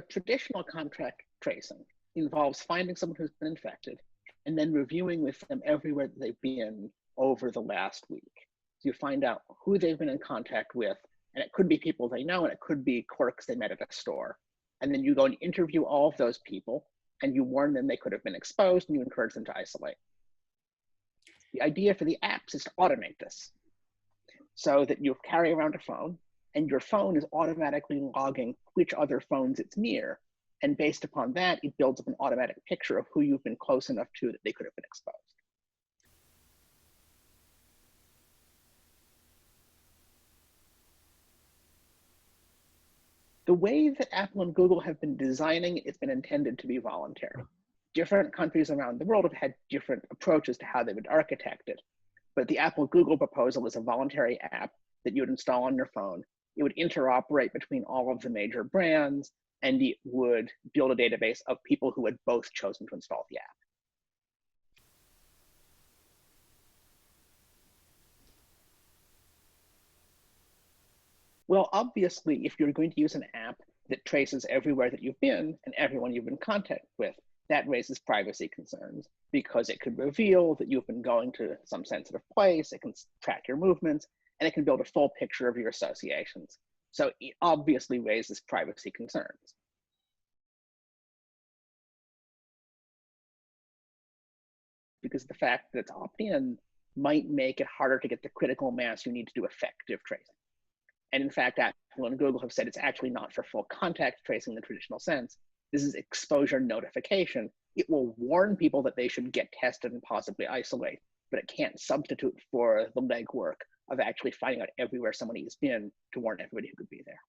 Traditional contact tracing involves finding someone who's been infected and then reviewing with them everywhere that they've been over the last week. So you find out who they've been in contact with, and it could be people they know, and it could be clerks they met at a store. And then you go and interview all of those people, and you warn them they could have been exposed, and you encourage them to isolate. The idea for the apps is to automate this so that you carry around a phone, and your phone is automatically logging which other phones it's near. And based upon that, it builds up an automatic picture of who you've been close enough to that they could have been exposed. The way that Apple and Google have been designing it's been intended to be voluntary. Different countries around the world have had different approaches to how they would architect it. But the Apple-Google proposal is a voluntary app that you would install on your phone. It would interoperate between all of the major brands, and it would build a database of people who had both chosen to install the app. Well, obviously, if you're going to use an app that traces everywhere that you've been and everyone you've been in contact with, that raises privacy concerns because it could reveal that you've been going to some sensitive place, it can track your movements, and it can build a full picture of your associations. So it obviously raises privacy concerns. Because the fact that it's opt-in might make it harder to get the critical mass you need to do effective tracing. And in fact, Apple and Google have said it's actually not for full contact tracing in the traditional sense. This is exposure notification. It will warn people that they should get tested and possibly isolate, but it can't substitute for the legwork of actually finding out everywhere somebody has been to warn everybody who could be there.